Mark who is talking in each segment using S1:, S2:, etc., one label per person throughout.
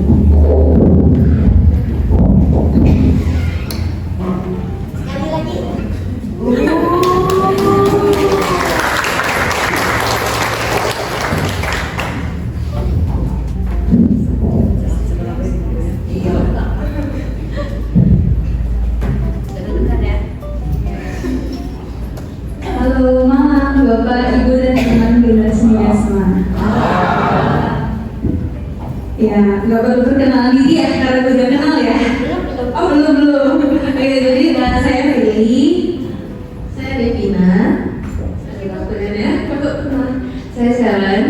S1: Sekali lagi.
S2: Halo malam Bapak, Ibu, dan teman generasi muda semua. Ya, nggak perlu perkenalan diri ya, karena udah kenal ya. Oh belum. Oke, jadi saya Lili, saya Devina, saya Sharon.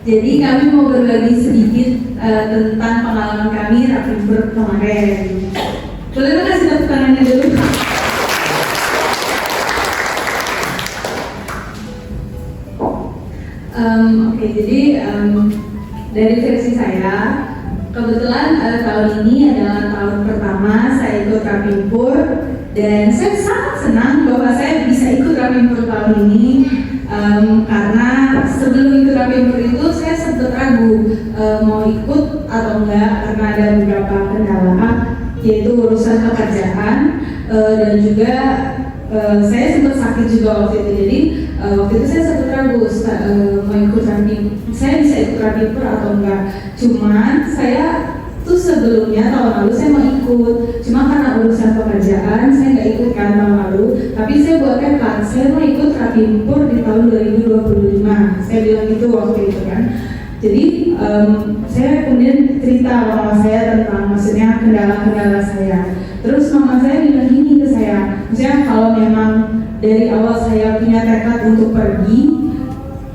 S2: Jadi kami mau berbagi sedikit tentang pengalaman kami Rapimper kemarin. Boleh nggak kasih tepuk tangannya dulu? Oke, jadi dari versi saya, kebetulan tahun ini adalah tahun pertama saya ikut Rapimpur, dan saya sangat senang bahwa saya bisa ikut Rapimpur tahun ini, karena sebelum ikut Rapimpur itu saya sempat ragu mau ikut atau enggak, karena ada beberapa kendala, yaitu urusan pekerjaan, dan juga saya sempat sakit juga waktu itu. Jadi waktu itu saya sempat ragu mau ikut Rapimpur, saya bisa ikut Rapimpur atau enggak. Cuman saya tuh sebelumnya tahun lalu saya mau ikut, cuma karena urusan pekerjaan saya nggak ikut kan tahun lalu. Tapi saya buat tekad, saya mau ikut Rapimpur di tahun 2025. Saya bilang gitu waktu itu kan. Jadi saya kemudian cerita sama saya tentang maksudnya kendala-kendala saya. Terus mama saya bilang gini ke saya, maksudnya kalau memang dari awal saya punya tekad untuk pergi,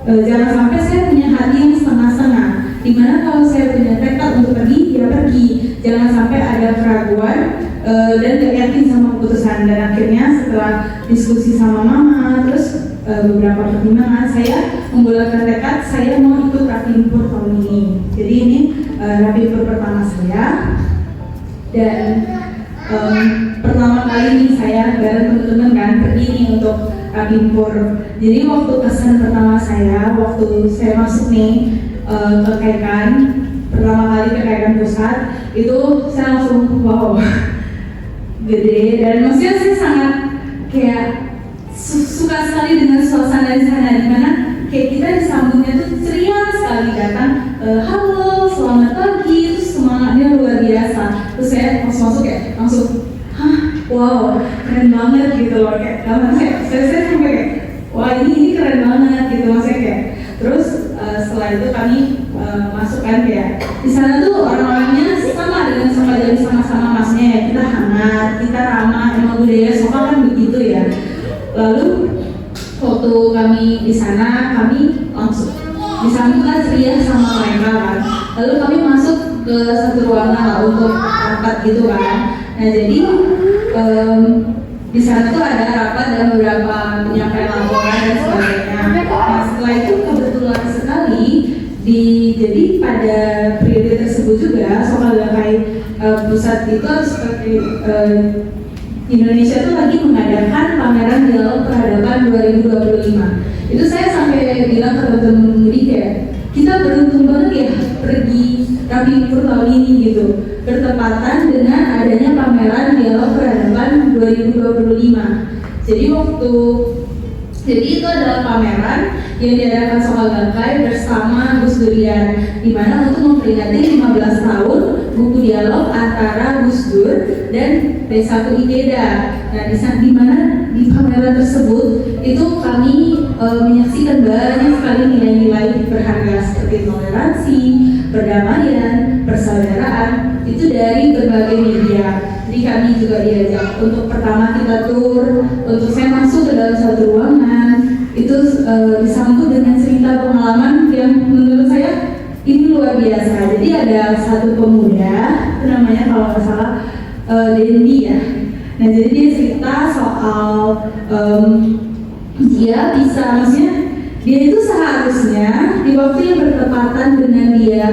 S2: jangan sampai saya punya hati yang setengah-setengah. Dimana kalau saya punya tekad untuk pergi, ya pergi. Jangan sampai ada keraguan dan gak yakin sama keputusan. Dan akhirnya setelah diskusi sama mama, terus beberapa pertimbangan, saya membulatkan tekad saya mau ikut Rapimpur tahun ini. Jadi ini Rapimpur pertama saya, dan pertama kali nih saya bareng teman-teman kan pergi nih untuk Rapimpur. Jadi waktu kesan pertama saya, waktu saya masuk nih ke KAIKAN, pertama kali ke KAIKAN Pusat, itu saya langsung wow, gede, dan maksudnya saya sangat kayak suka sekali dengan suasana di sana, dimana kayak kita disambungnya tuh ceria sekali, datang halo selamat pagi, terus semangatnya luar biasa. Terus saya masuk kayak langsung wow keren banget gitu loh, kayak saya sampai kayak wah ini keren banget gitu maksudnya kayak. Terus setelah itu kami masuk kan kayak di sana tuh orang-orangnya sama dengan sama jadi sama-sama, maksudnya ya kita hangat, kita ramah, emang budaya Sokal kan begitu ya. Lalu waktu kami di sana, kami langsung disambutkan ceria sama mereka kan. Lalu kami masuk ke satu ruangan lah untuk rapat gitu kan. Nah jadi di sana tuh ada rapat dan beberapa penyampaian laporan dan sebagainya. Nah setelah itu kebetulan sekali jadi pada periode tersebut juga Sokal Gakkai Pusat itu seperti Indonesia tuh lagi mengadakan pameran dialog peradaban 2025. Itu saya sampai bilang ke teman-teman Mudi kayak kita beruntung banget ya pergi Rapimpur tahun ini gitu, bertepatan dengan adanya pameran dialog peradaban 2025. Jadi itu adalah pameran yang diadakan Sokal Gakkai bersama Gus Durian, di mana untuk memperingati 15 tahun buku dialog antara Gus Dur dan Desa Ikeda. Nah, di mana di pameran tersebut itu kami menyaksikan banyak sekali nilai-nilai berharga seperti toleransi, perdamaian, persaudaraan, itu dari berbagai media. Jadi kami juga diajak untuk pertama kita tur, untuk saya masuk ke dalam satu ruangan, itu disambut dengan cerita pengalaman yang menurut saya ini luar biasa. Jadi ada satu pemuda, itu namanya kalau nggak salah Dendi ya. Nah jadi dia cerita soal dia bisa, maksudnya dia itu seharusnya di waktu yang bertepatan dengan dia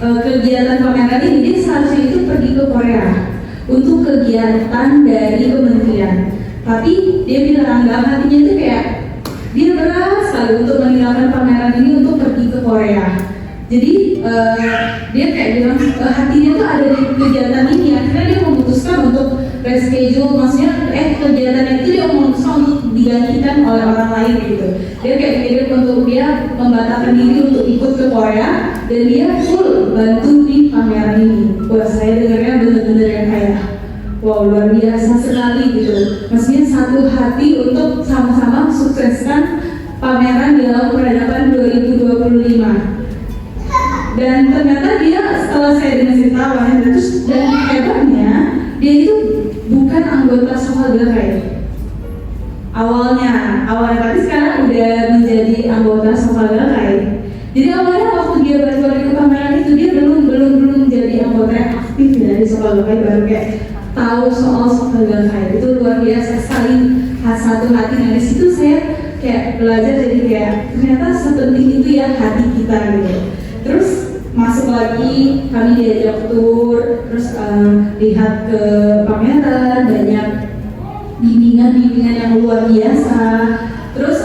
S2: kegiatan pameran ini, dia seharusnya itu pergi ke Korea untuk kegiatan dari kementerian. Tapi dia bilang dalam hatinya itu kayak dia berat sekali untuk meninggalkan pameran ini untuk pergi ke Korea. Jadi dia kayak bilang hatinya tuh ada di kegiatan ini. Akhirnya dia memutuskan untuk reschedule, maksudnya kegiatan itu dia memutuskan untuk digantikan oleh orang lain gitu. Dia kayak mikir untuk dia membatalkan diri untuk ikut ke Korea dan dia full bantu di pameran ini. Wah, saya dengarnya bener-bener yang kayak wow, luar biasa sekali gitu. Maksudnya satu hati untuk sama-sama sukseskan pameran Dialog Peradaban 2025. Dan ternyata dia setelah saya dikasih tahu terus dan hebatnya dia itu bukan anggota Sofagafai awalnya tapi sekarang udah menjadi anggota Sofagafai. Jadi awalnya waktu dia baru ke pameran itu dia belum jadi anggota yang aktif dari Sofagafai, baru kayak tahu soal Sofagafai. Itu luar biasa sekali, satu hati. Nah di situ saya kayak belajar jadi kayak ternyata sepenting itu ya hati kita gitu. Terus masuk lagi, kami diajak tour, terus lihat ke pameran, banyak bimbingan yang luar biasa. Terus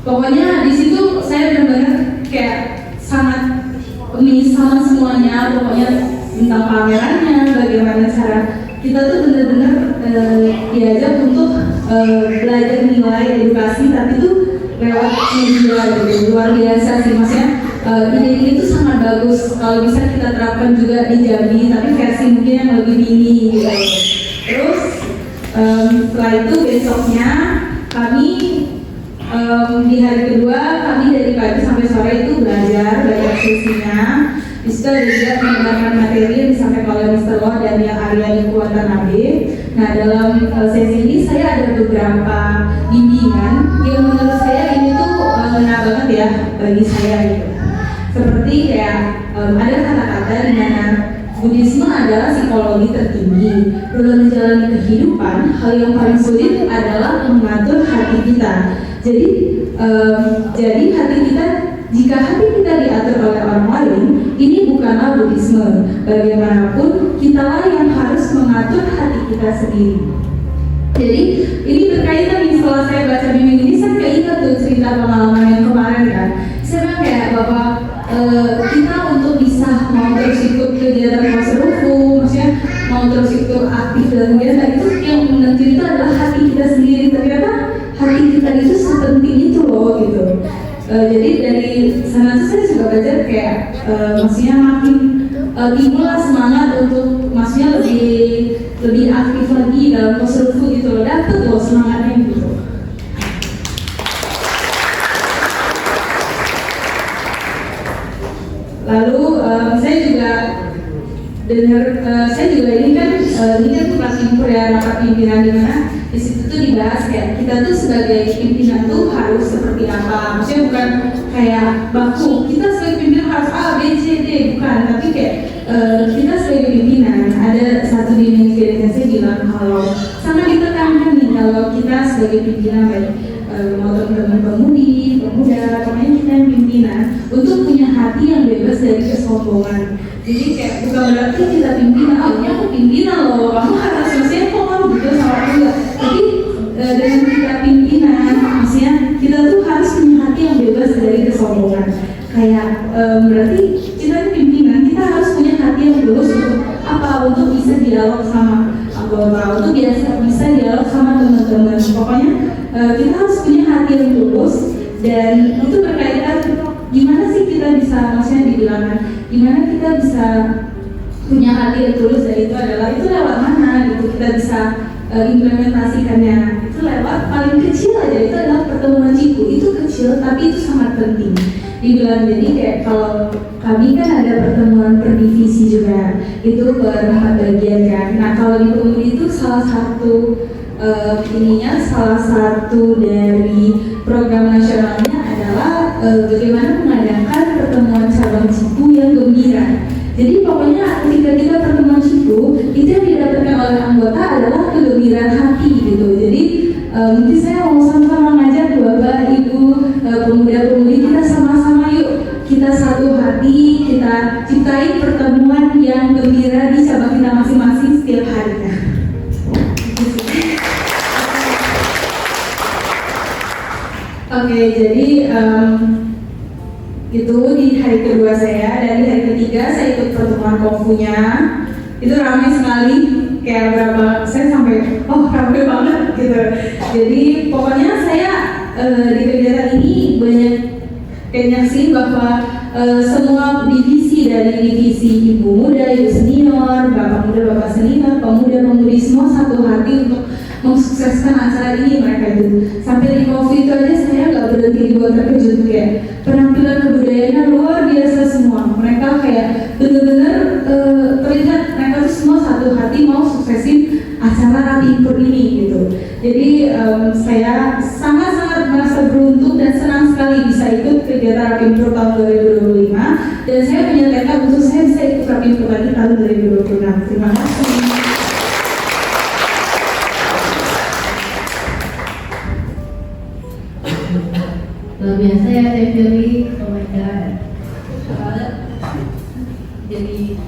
S2: pokoknya di situ saya benar-benar kayak sangat amazed sama semuanya, pokoknya tentang pamerannya, bagaimana cara kita tuh benar-benar diajak untuk belajar nilai edukasi, tapi tuh lewat media gitu. Luar biasa sih, maksudnya ide itu sangat bagus kalau bisa kita terapkan juga di Jambi, tapi versi mungkin yang lebih tinggi gitu. Terus setelah itu besoknya kami di hari kedua kami dari pagi sampai sore itu belajar banyak sesinya. Di situ ada juga mendengarkan materi yang disampaikan oleh Mr. Law dan yang Arya Watanabe. Nah dalam sesi ini saya ada beberapa bimbingan yang menurut saya ini tuh benar banget ya bagi saya gitu. Seperti kayak ada kata-kata di mana Buddhisme adalah psikologi tertinggi. Dalam menjalani kehidupan, hal yang paling sulit adalah mengatur hati kita. Jadi hati kita, jika hati kita diatur oleh orang lain, ini bukanlah Buddhisme. Bagaimanapun, kitalah yang harus mengatur hati kita sendiri. Jadi ini berkaitan nih, setelah saya baca bimbing ini saya keinget tuh cerita pengalaman yang kemarin kan. Saya bilang kayak bahwa kita untuk bisa mau terus ikut kegiatan Koserufu, maksudnya mau terus ikut aktif dalam kegiatan itu yang menentukan itu adalah hati kita sendiri. Ternyata hati kita itu sepenting itu loh gitu. Jadi dari sana tuh saya juga belajar kayak maksudnya makin timbul semangat untuk maksudnya lebih aktif lagi dalam Koserufu gitu loh. Dapet loh semangatnya gitu. Lalu saya juga dengar, saya juga ini kan kelas impor ya, rapat pimpinan di mana di situ tuh dibahas kayak kita tuh sebagai pimpinan tuh harus seperti apa. Maksudnya bukan kayak baku kita sebagai pimpinan harus A, B, C, D, bukan. Tapi kayak kita sebagai pimpinan ada satu dimensi yang saya bilang kalau sangat ditekankan nih kalau kita sebagai pimpinan baik mau teman-teman pemudi, pemuda, pokoknya kita yang pimpinan untuk punya hati yang bebas dari kesombongan. Jadi kayak bukan berarti kita pimpinan, aku pimpinan loh, kamu harus maksudnya kok kamu gitu sama aku enggak. Tapi dengan kita pimpinan, maksudnya kita tuh harus punya hati yang bebas dari kesombongan. Kayak berarti kita pimpinan, kita harus punya hati yang lurus untuk apa? Untuk bisa dialog sama anggota, untuk bisa dialog sama teman-teman. Pokoknya kita harus punya hati yang lurus, dan itu berkaitan gimana sih kita bisa, maksudnya dibilangkan gimana kita bisa punya hati yang tulus, dan itu adalah itu lewat mana gitu kita bisa implementasikannya. Itu lewat paling kecil aja, itu adalah pertemuan Ciku. Itu kecil tapi itu sangat penting dibilang. Jadi kayak kalau kami kan ada pertemuan per divisi juga, itu per 4 bagian kan. Nah kalau di pemudi itu salah satu salah satu dari program nasionalnya adalah bagaimana mengadakan pertemuan cabang Ciku yang gembira. Jadi pokoknya ketika kita pertemuan Ciku, itu yang didapatkan oleh anggota adalah kegembiraan hati gitu. Jadi mungkin saya mau sama-sama ngajak Bapak, Ibu, pemuda-pemudi, kita sama-sama yuk, kita satu hati, kita ciptai pertemuan yang gembira di cabang kita masing-masing setiap harinya. Oke, jadi Itu di hari kedua saya, dan di hari ketiga saya ikut pertemuan kofunya. Itu ramai sekali, kayak berapa, saya sampai ramai banget gitu. Jadi pokoknya saya di kegiatan ini banyak nyaksiin bahwa semua divisi, dari divisi ibu muda, ibu senior, bapak muda, bapak senior, pemuda, pemudi, semua satu hati untuk mensukseskan acara ini. Mereka itu sampai di COVID itu aja saya nggak berhenti dibuat terkejut, kayak penampilan kebudayaannya luar biasa semua. Mereka kayak benar-benar terlihat mereka tuh semua satu hati mau suksesin acara Rapi Impur ini gitu. Jadi saya sangat-sangat merasa beruntung dan senang sekali bisa ikut kegiatan Rapi Impur tahun 2025, dan saya punya tekad untuk saya bisa ikut Rapi Impur lagi tahun 2026. Terima kasih.
S1: Luar biasa ya Teh Firly, oh my god. Jadi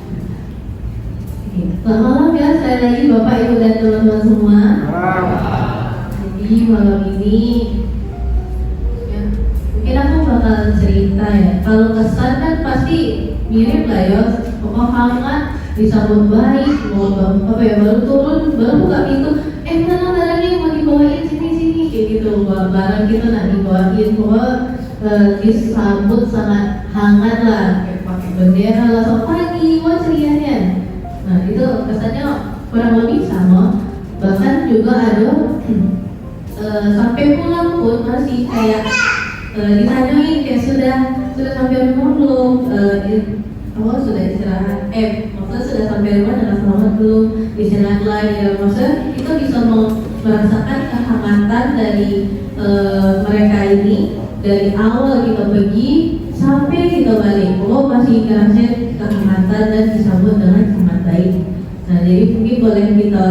S1: selamat malam ya sekali lagi Bapak Ibu dan teman-teman semua. Jadi malam ini ya, mungkin aku bakal cerita ya. Kalau kesan kan pasti mirip lah ya. Pokok hangat, disambut baik, mau apa ya, baru turun, baru buka pintu, mana barangnya yang mau dibawain sini kayak gitu. Barang kita nak dibawain, bahwa disambut sangat hangat lah, kayak pakai bendera lah, selamat pagi, wah cerianya. Nah itu kesannya kurang lebih sama. Bahkan juga ada sampai pulang pun masih kayak ditanyain kayak sudah sampai rumah belum, sudah istirahat, maksudnya sudah sampai rumah dengan selamat belum, istirahat lagi ya. Maksudnya kita bisa merasakan kehangatan dari mereka ini dari awal kita pergi sampai kita balik. Masih ngerasain kehangatan dan disambut dengan sangat baik. Nah jadi mungkin boleh kita,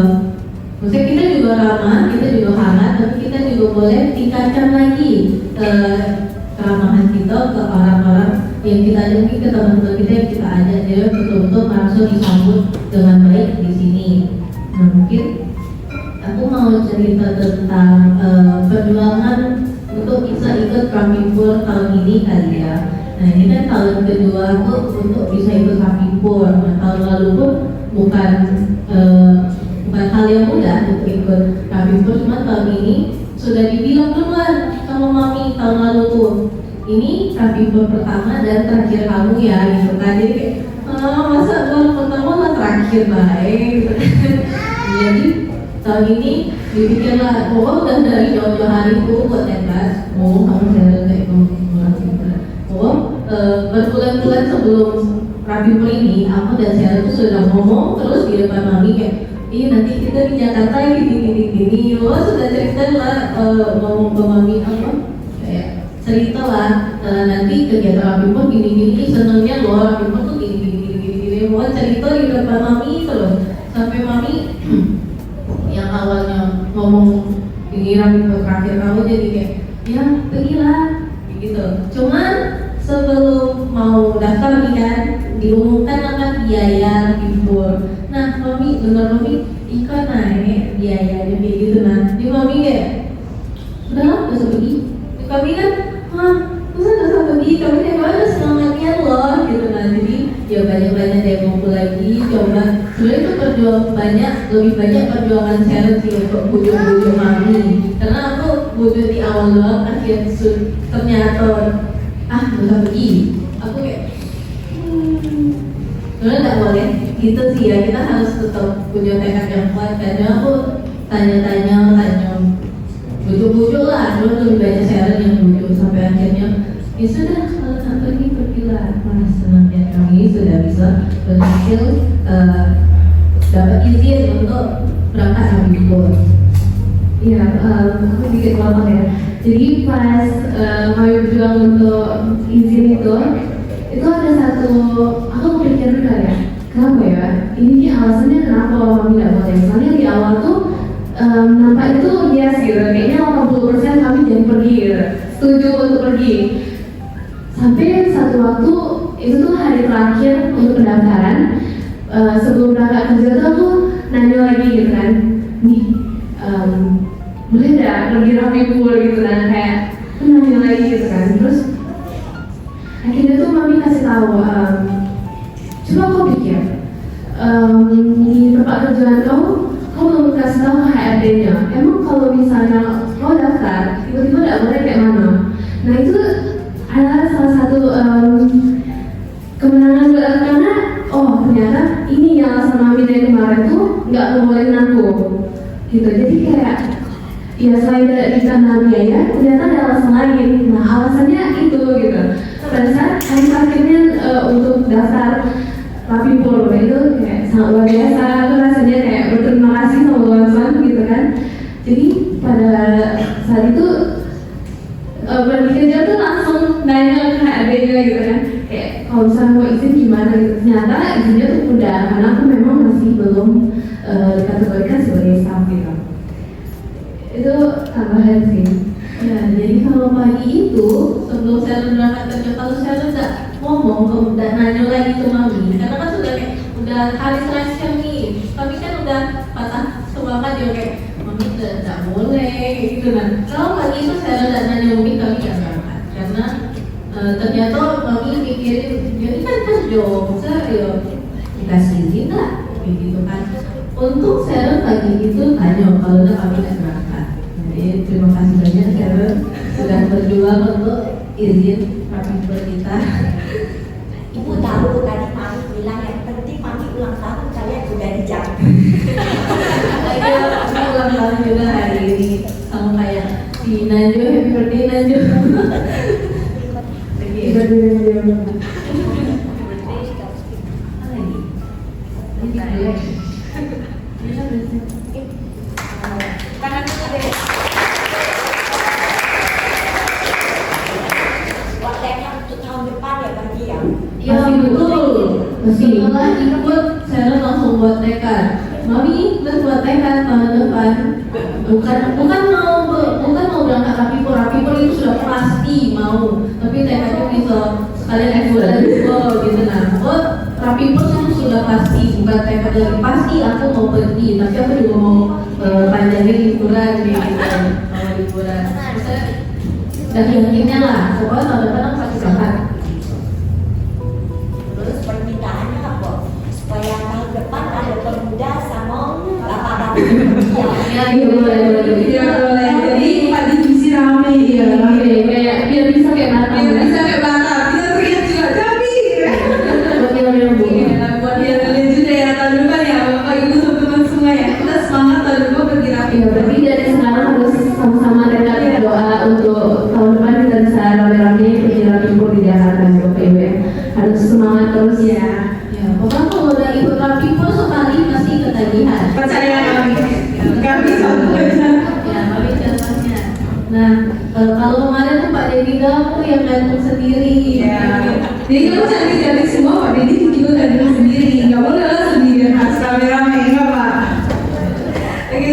S1: maksudnya kita juga ramah, kita juga hangat, tapi kita juga boleh tingkatkan lagi keramahan kita ke orang-orang yang kita ajak, mungkin ke teman-teman kita yang kita ajak, jadi betul-betul merasa disambut dengan baik di sini. Nah mungkin aku mau cerita tentang perjuangan untuk bisa ikut Rapi Impur tahun ini kali ya. Nah ini kan tahun kedua aku untuk bisa ikut Rapi Impur. Nah tahun lalu pun bukan hal yang mudah untuk ikut Rapi Impur, cuma tahun ini sudah dibilang duluan sama mami tahun lalu tuh, ini Rapi Impur pertama dan terakhir kamu ya gitu kan. Jadi kayak masa baru pertama lah terakhir baik. Jadi tahun ini dipikirlah, udah dari jauh-jauh hari itu buat tembas, kamu jalan kayak berbulan-bulan sebelum Rapi Impur ini, aku dan Sarah tuh sudah ngomong terus di depan mami kayak, nanti kita di Jakarta gini, sudah cerita lah, ngomong ke mami apa, kayak cerita lah, nanti kegiatan Rapi Impur gini, senangnya loh Rapi Impur tuh gini, mau cerita di depan mami terus, sampai mami yang awalnya ngomong ini Rapi Impur terakhir kamu jadi kayak, ya pergilah gitu. Cuman sebelum mau daftar nih kan, diumumkan akan biaya Rapi Impur. Nah mami, ikut naik biayanya kayak gitu. Nah di mami kayak, udah usah pergi. Kami kan, usah pergi, kami kayak ada semangatnya loh gitu. Nah jadi ya banyak yang ngumpul lagi, coba sebenarnya itu lebih banyak perjuangan saya sih untuk bujuk mami, karena aku bujuk di awal doang, akhirnya ternyata usah pergi. Aku kayak sebenarnya nggak boleh gitu sih ya, kita harus tetap punya tekad yang kuat. Karena aku tanya bujuk lah, cuma lebih banyak saya yang bujuk sampai akhirnya ya sudah, kalau tak pergilah. Mas senangnya kami sudah bisa berhasil dapat izin untuk berangkat Rapi Impur.
S3: Iya, aku sedikit potong ya. Jadi pas kami berjuang untuk izin itu ada satu, aku berpikir juga ya, kenapa ya? Ini alasannya kenapa kami tidak boleh? Soalnya di awal tuh nampak itu yes gitu, kayaknya 80% kami jadi pergi gitu, setuju untuk pergi. Sampai satu waktu itu tuh hari terakhir untuk pendaftaran, sebelum berangkat kerja tuh aku nanya lagi gitu kan, nih boleh nggak pergi Rapi Impur gitu kan, kayak nanya lagi gitu kan. Terus akhirnya tuh mami kasih tahu, coba kau pikir, di tempat kerjaan kau belum kasih tahu HRD-nya. Emang kalau misalnya kau daftar, tiba-tiba tidak boleh kayak mana? Nah itu adalah salah satu kemenangan buat aku, karena ternyata ini yang alasan mami dari kemarin tuh nggak ngebolehin aku gitu. Jadi kayak ya selain tidak ditambah biaya, ternyata ada alasan lain. Nah alasannya itu gitu. Pada saat hari terakhirnya untuk daftar Rapipol itu kayak sangat luar biasa. Aku rasanya kayak berterima kasih sama Tuhan gitu kan. Jadi pada saat itu berarti kerja tuh langsung nanya ke HRD-nya gitu kan, kayak kalau misalnya mau izin gimana gitu. Ternyata izinnya tuh udah, karena aku memang masih belum dikategorikan sebagai staff gitu. Itu tambahan sih.
S1: Ya, jadi kalau pagi itu sebelum saya berangkat kerja, kalau saya udah ngomong, udah nanya lagi ke mami, karena kan sudah kayak udah hari terakhir nih, tapi kan udah patah semangat ya kayak mami tidak boleh gitu kan. Kalau pagi itu saya udah nanya mami, kami nggak berangkat karena ternyata mami mikirin jadi kan kerja, saya ya dikasih izin lah gitu kan. Untuk saya pagi itu tanya kalau udah kami nggak berangkat. Jadi terima kasih banyak Sharon sudah berjuang untuk izin Rapipol kita.
S4: Ibu tahu tadi mami bilang yang penting mami ulang tahun kalian udah dijamin.
S1: Saya ulang tahun juga hari ini sama kayak si Najwa, happy birthday Najwa.
S4: Tangan dulu deh. Buat leher untuk tahun depan ya berarti ya.
S1: Ya betul. Setelah ikut saya langsung buat tekad. Mami terus buat tekad tahun depan. Bukan mau berangkat Rapipol itu sudah pasti mau. Tapi tekadnya bisa sekalian ikutan gitu nah. Rapipol itu sudah pasti, bukan tekad lagi pasti aku mau pergi. Tapi aku juga mau panjangin liburan gitu. Mau liburan. Dan yakinnya lah. Pokoknya tahun depan aku pasti berangkat.
S4: Terus permintaannya apa? Supaya tahun depan ada pemuda sama bapak-bapak.
S1: Ya, boleh.
S2: Jadi Pak Divisi rame ya.
S3: Kayak biar bisa kayak Batam.
S2: Biar bisa kayak Batam. Kita teriak juga Jambi. Buat yang lanjut ya tahun depan ya Bapak Ibu teman-teman semua ya. Kita semangat tahun depan pergi rapi.
S3: Ya, berarti dari sekarang harus sama-sama dekat doa untuk tahun depan kita bisa rame-rame pergi Rapipol di Jakarta Bapak Ibu ya. Harus semangat terus ya.
S1: Ya, pokoknya kalau udah ikut Rapipol sekali pasti ketagihan.
S2: Percaya kami. Kami contohnya.
S1: Ya, kami contohnya. Nah, kalau kemarin tuh Pak Dedi kamu yang gantung sendiri.
S2: Ya. Jadi kalau cantik-cantik semua Pak Dedi juga gantung sendiri. Nggak boleh lah sendirian, harus rame-rame, nggak Pak? Oke.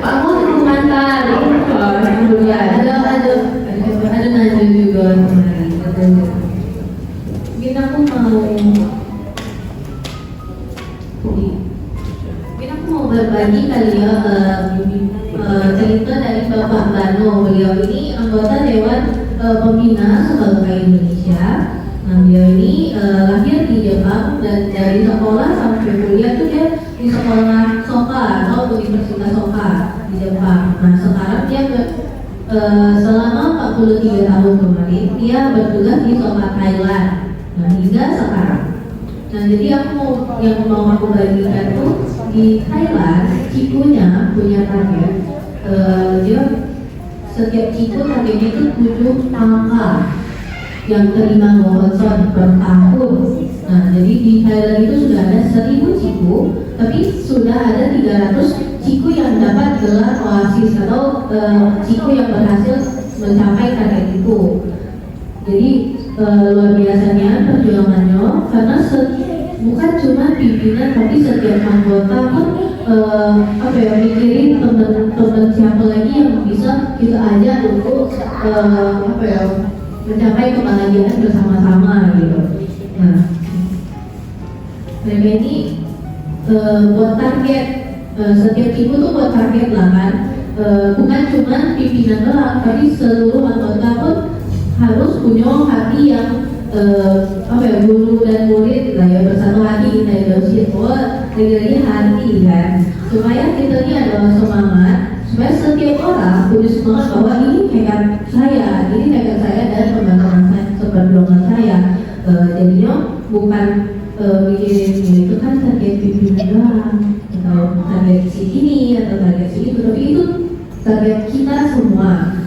S3: Pak mau mengantar.
S1: Ada Najwa juga kemarin. Mungkin aku mau berbagi kali ya cerita dari Bapak Bano. Beliau ini anggota Dewan Pembina Sepak Bola Indonesia. Nah, beliau ini lahir di Jepang dan dari sekolah sampai kuliah tuh dia di sekolah Soka atau Universitas Soka di Jepang. Nah, sekarang dia selama 43 tahun kemarin dia bertugas di Soka Thailand. Nah, hingga sekarang. Nah, jadi yang mau aku bagikan tuh di Thailand, cikunya punya target. Dia setiap ciku targetnya itu 7 angka yang terima Gohonson per tahun. Nah, jadi di Thailand itu sudah ada 1000 ciku, tapi sudah ada 300 ciku yang dapat gelar oasis atau ciku yang berhasil mencapai target itu. Jadi luar biasanya perjuangannya karena bukan cuma pimpinan tapi setiap anggota pun mikirin teman-teman siapa lagi yang bisa kita ajak untuk mencapai kebahagiaan bersama-sama gitu. Nah, mereka ini buat target setiap ibu tuh buat target lah kan. Bukan cuma pimpinan doang, tapi seluruh anggota pun harus punya hati yang guru dan murid lah ya, bersatu hati kita leadership, lagi hati kan, supaya kita ini ada semangat, supaya setiap orang punya semangat bahwa ini tekad saya dan teman-teman saya, seperjuangan saya. Jadinya bukan mikirin itu kan target pimpinan doang, atau target si ini atau target si itu, tapi itu target kita semua.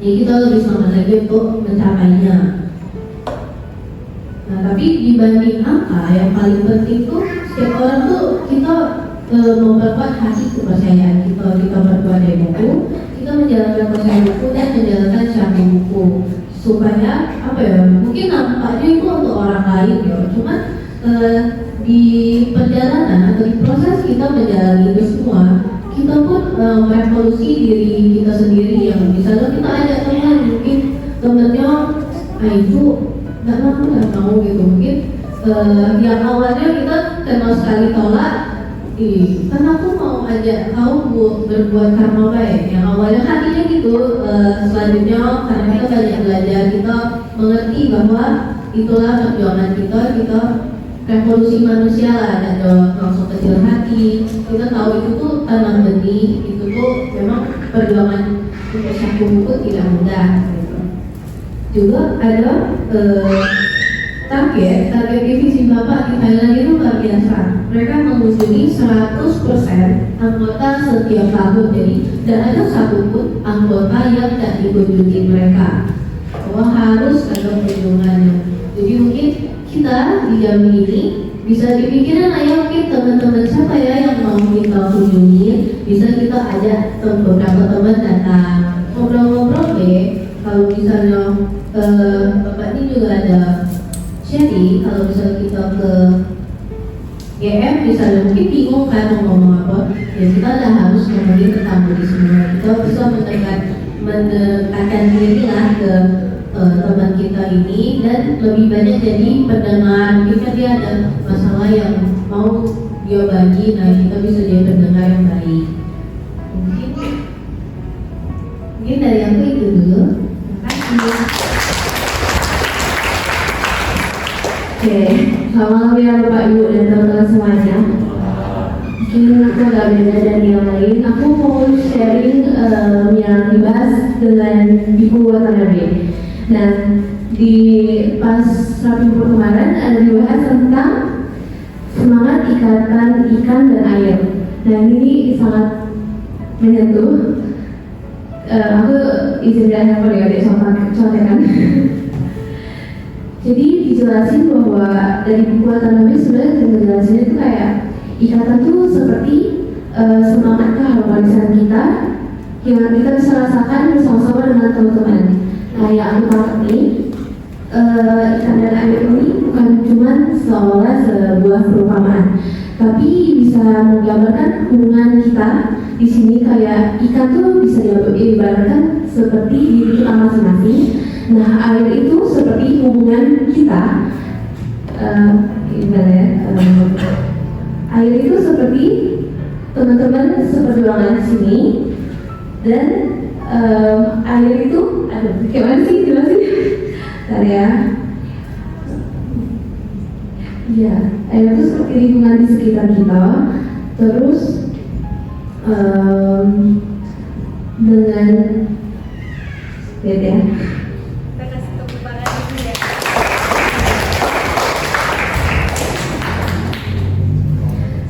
S1: Jadi kita lebih semangat lagi untuk mencapainya. Nah, tapi dibanding apa yang paling penting tuh, setiap orang tuh kita memperkuat hati kepercayaan kita berbuat buku, kita menjalankan proses buku dan menjalankan cara buku, supaya mungkin nampaknya itu untuk orang lain ya, cuma di perjalanan atau di proses kita menjalani itu semua, kita pun merevolusi diri kita sendiri. Yang misalnya kita ajak teman, mungkin temennya itu nggak mau gitu, mungkin yang awalnya kita kenal sekali tolak, kan aku mau ajak kau berbuat karma baik, yang awalnya hatinya gitu. Selanjutnya karena kita banyak belajar, kita mengerti bahwa itulah perjuangan kita revolusi manusia lah, ada langsung kecil hati. Kita tahu itu tuh tanam benih, itu tuh memang perjuangan untuk satu buku tidak mudah gitu. Juga ada target divisi Bapak di Thailand itu luar biasa. Mereka mengunjungi 100% anggota setiap tahun, jadi dan ada satu pun anggota yang tidak dikunjungi mereka, bahwa harus ada kunjungannya. Jadi mungkin kita di jam ini bisa dipikirin aja, mungkin teman-teman siapa ya yang mau kita kunjungi, bisa kita ajak beberapa teman datang ngobrol-ngobrol deh. Kalau misalnya Bapak ini juga ada sharing, kalau misalnya kita ke GM misalnya mungkin bingung kan mau ngomong apa, ya kita udah harus ngomongin tentang budisme. Kita bisa mendekatkan diri lah ke teman kita ini, dan lebih banyak jadi pendengar. Mungkin dia ada masalah yang mau dia bagi, nah kita bisa jadi pendengar yang baik. Mungkin dari aku itu dulu. Terima kasih.
S3: Oke, selamat malam ya Bapak Ibu dan teman-teman semuanya. Mungkin agak beda dari yang lain. Aku mau sharing yang dibahas dengan Ibu Watanabe. Nah, di pas Rapimur kemarin ada dibahas tentang semangat ikatan ikan dan air. Nah, ini sangat menyentuh. Aku izinkan apa ya, contekan. Jadi dijelasin bahwa dari buku Watanabe sebenarnya penjelasannya itu kayak ikatan tuh seperti semangat keharmonisan kita yang kita bisa rasakan bersama-sama dengan teman-teman. Nah, yang aku tangkap nih, ikan dan air ini bukan cuma seolah sebuah perumpamaan, tapi bisa menggambarkan hubungan kita di sini. Kayak ikan tuh bisa diibaratkan seperti diri kita masing-masing. Nah, air itu seperti hubungan kita. Air itu seperti teman-teman seperjuangan di sini, dan air itu, gimana sih jelasin? Bentar ya. Iya, air itu seperti lingkungan di sekitar kita. Terus dengan beda.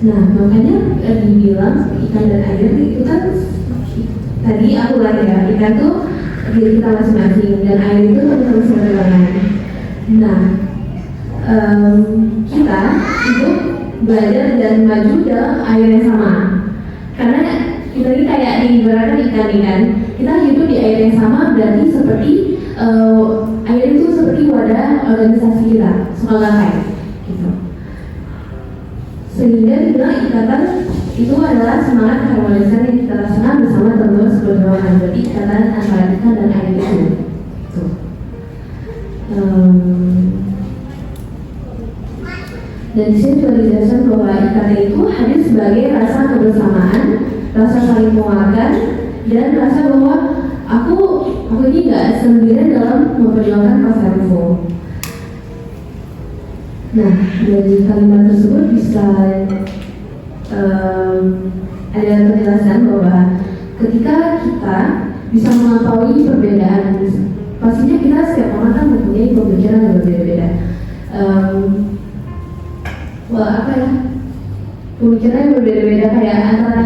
S3: Nah, makanya dibilang ikan dan air itu kan tadi aku lihat ya, ikan tuh diri kita masing-masing dan air itu teman-teman seperjuangan. Nah, kita itu belajar dan maju dalam air yang sama, karena kita ini kayak diibaratkan ikan kan, kita hidup di air yang sama, berarti seperti air itu seperti wadah organisasi kita, sekolah kayak gitu. Sehingga dibilang ikatan itu adalah semangat keharmonisan yang kita rasakan bersama teman-teman seperjuangan, berarti ikatan antara kita dan air itu. Dan di sini juga dijelaskan bahwa IKT itu hadir sebagai rasa kebersamaan, rasa saling menguatkan, dan rasa bahwa aku ini nggak sendirian dalam memperjuangkan Kominfo. Nah, dari kalimat tersebut bisa ada penjelasan bahwa ketika kita bisa melampaui perbedaan, pastinya kita setiap orang kan mempunyai pemikiran yang berbeda-beda. Pemikiran yang berbeda-beda, kayak antara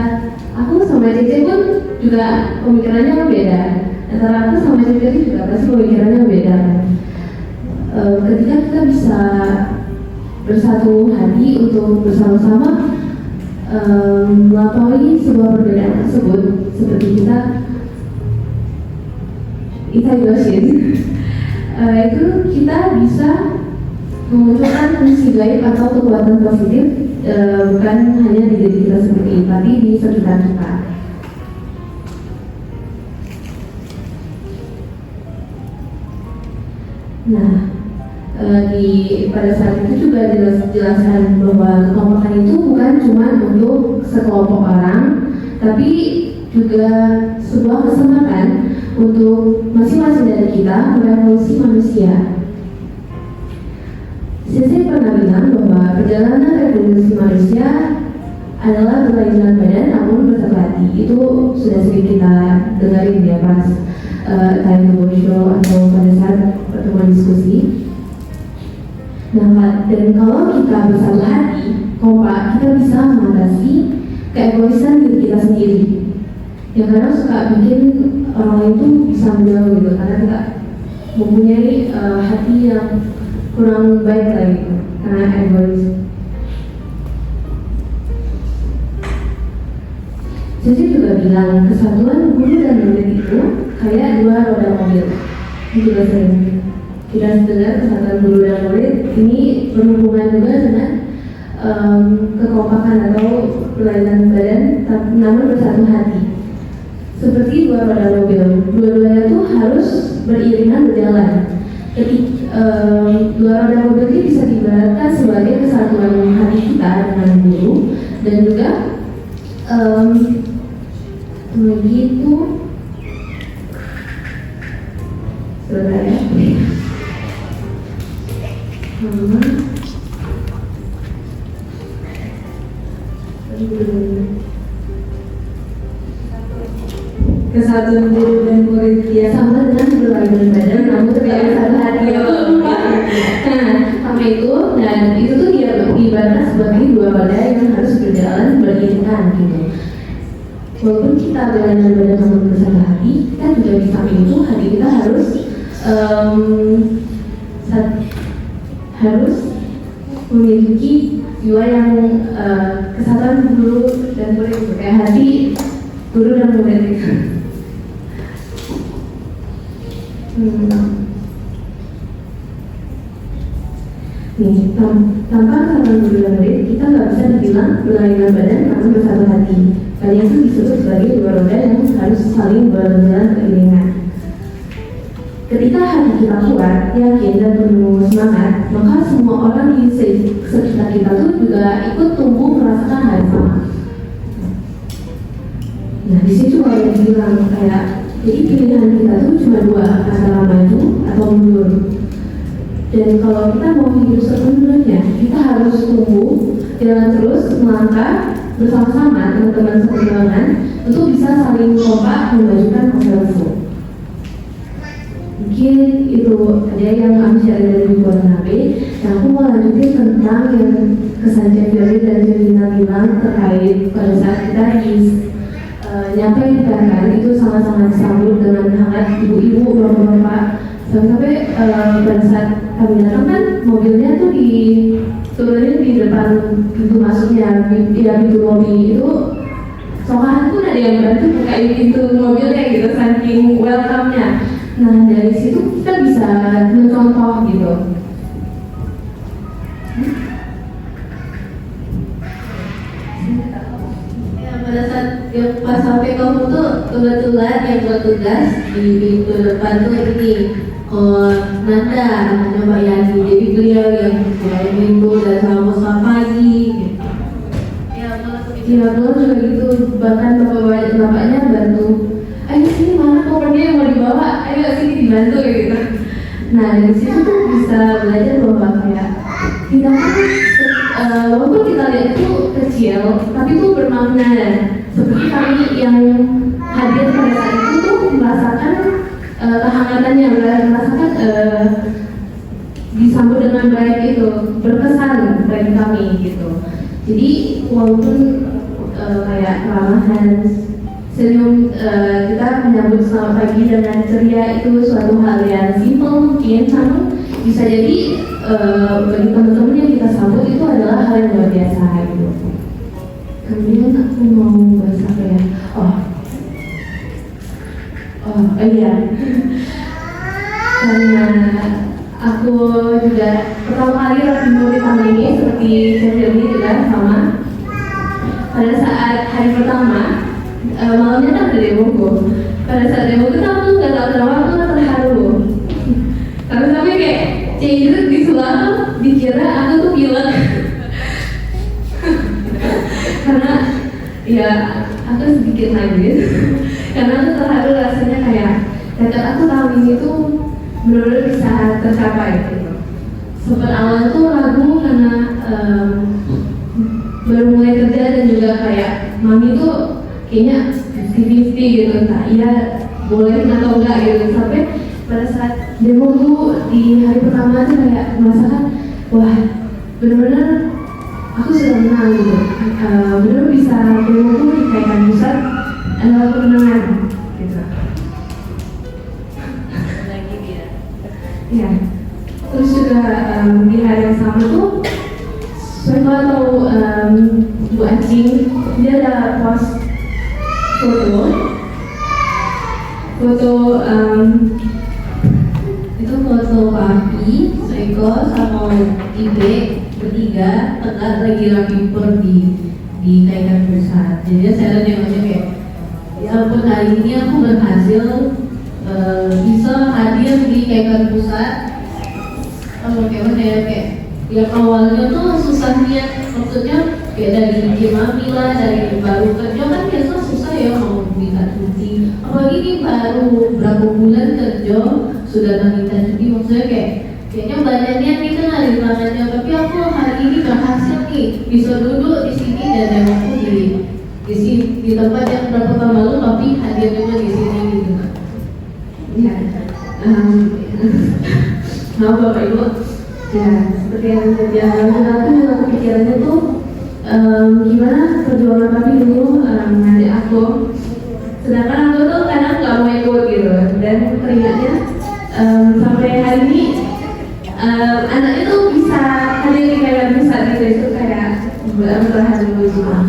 S3: aku sama Cece pun juga pemikirannya beda. Antara aku sama Cece juga pasti pemikirannya beda. Ketika kita bisa bersatu hati untuk bersama-sama melampaui sebuah perbedaan tersebut, seperti kita Yosin, itu kita bisa memunculkan fungsi gaib atau kekuatan positif, bukan hanya di diri kita sendiri, tapi di sekitar kita. Nah, pada saat itu juga dijelaskan bahwa kekompakan itu bukan cuma untuk sekelompok orang, tapi juga sebuah kesempatan untuk masing-masing dari kita merevolusi manusia. Saya pernah bilang bahwa perjalanan revolusi manusia adalah berlainan badan namun bersatu hati. Itu sudah sering kita dengarin ya pas time show atau pada saat pertemuan diskusi. Nah, dan kalau kita bersatu hati, kompak, kita bisa mengatasi keegoisan diri kita sendiri. Yang kadang suka bikin orang lain itu bisa menjauh gitu, karena kita mempunyai hati yang kurang baik lagi gitu, karena egois. Jadi juga bilang kesatuan guru dan murid itu kayak dua roda mobil. Itu juga sering kita dengar kesatuan guru dan murid ini berhubungan juga dengan kekompakan atau kelainan badan, namun bersatu hati. Seperti dua roda mobil, dua-duanya itu harus beriringan berjalan. Dua roda mobil ini bisa diibaratkan sebagai kesatuan hati kita dengan guru, dan juga begitu sebentar ya.
S2: Kesatuan guru dan murid ya
S3: sama dengan berlainan badan namun tidak satu hati. Nah, sama itu, dan itu tuh dia diibaratkan sebagai dua roda yang harus berjalan beriringan gitu. Walaupun kita berlainan badan namun bersatu hati, kita juga di samping itu hati kita harus memiliki jiwa yang kesatuan guru dan murid gitu, kayak hati guru dan murid itu. Nih, tanpa kesatuan guru dan murid, kita nggak bisa dibilang berlainan badan namun bersatu hati. Karena itu disebut sebagai dua roda yang harus saling berjalan beriringan. Ketika hati kita kuat, yakin dan penuh semangat, maka semua orang di sekitar kita tuh juga ikut tumbuh merasakan hal yang sama. Nah, di situ kalau yang bilang kayak, jadi pilihan kita tuh cuma dua, antara maju atau mundur. Dan kalau kita mau hidup sepenuhnya, kita harus tumbuh, jalan terus, melangkah bersama-sama teman-teman seperjuangan untuk bisa saling kompak memajukan Kominfo. Mungkin itu ada yang aku share dari buku HP. Nah, aku mau lanjutin tentang yang kesan Jeffrey dan Jelina bilang terkait pada saat kita nyampe di Bahkan itu sangat-sangat disambut dengan hangat ibu-ibu, bapak-bapak, sampai pada saat kami datang kan mobilnya tuh diturunin di depan pintu masuknya, ya pintu mobil itu soalnya pun ada yang bantu bukain pintu mobilnya gitu, saking welcome-nya. Nah, dari situ kita bisa mencontoh gitu.
S1: Ya, pada saat yang pas sampai kamu tuh kebetulan yang bertugas di pintu depan tuh ini Nanda, anaknya Mbak Yani. Jadi beliau yang jualan minggu dan sama pagi gitu.
S3: Iya, belum juga gitu. Bahkan bapaknya bantu. Ayo sini mana kopernya yang mau dibawa? Ayo sini dibantu gitu. Nah dari situ tuh bisa belajar bahwa kayak kita kan walaupun kita lihat itu kecil, tapi itu bermakna. Seperti kami yang hadir pada saat itu tuh merasakan kehangatannya, merasakan disambut dengan baik itu, berkesan bagi kami gitu. Jadi walaupun kayak keramahan, senyum, kita menyambut selamat pagi dengan ceria itu suatu hal yang simpel mungkin, namun bisa jadi bagi teman-teman yang kita sambut itu adalah hal yang luar biasa gitu. Kemudian aku mau bahas apa ya? Iya. Karena aku juga pertama kali rapi di tahun ini seperti Febri juga sama. Pada saat hari pertama, malamnya kan ada demoku. Pada saat demo itu aku nggak tahu kenapa aku terharu. Karena sampai kayak Cedric di sebelah dikira aku tuh pilek. Karena ya aku sedikit nangis. Karena aku terharu rasanya kayak tekad aku tahun ini tuh benar-benar bisa tercapai gitu. Sempat awal tuh ragu karena baru mulai kerja dan juga kayak mami tuh kayaknya 50-50 gitu, entah iya boleh atau enggak gitu. Sampai pada saat demo tuh di hari pertama tuh kayak merasakan wah benar-benar aku sudah menang gitu. Benar bisa demo tuh di KKN Pusat adalah kemenangan gitu.
S1: Lagi dia.
S3: Ya, terus juga di hari yang sama tuh Soeko atau Bu Acing dia ada post foto
S1: Itu foto Papi, Soeko sama Ibe bertiga tengah lagi rapimper di KKN Pusat. Jadi saya nengoknya kayak ya ampun, hari ini aku berhasil bisa hadir di KKN Pusat. Kayak mana ya, kayak yang awalnya tuh susahnya, maksudnya kayak dari tim mami lah, dari baru kerja kan biasa susah ya mau minta cuti. Apalagi ini baru berapa bulan kerja sudah minta cuti, maksudnya kayaknya badannya nih kan ada di tangannya, tapi aku hari ini berhasil nih bisa duduk di sini dan aku di sini di tempat yang berapa tahun lalu tapi hadir juga di sini gitu.
S3: ya, maaf Bapak Ibu. Ya, seperti yang saya aku juga kepikirannya tuh gimana perjuangan kami dulu ngajak aku. Sedangkan aku tuh kadang nggak mau ikut gitu, dan teringatnya sampai hari ini anak itu bisa hadir di KKN Pusat gitu, itu kayak berhasil dulu semua.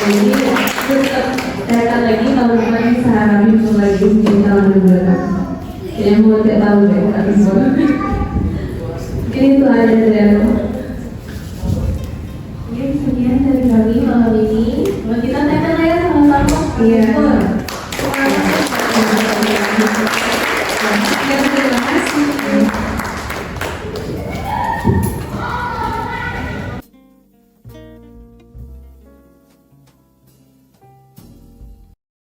S3: Jadi tetap datang lagi tahun depan bisa bimbel lagi di tahun depan. Yang mau tidak tahu deh, tapi mungkin itu aja dari aku.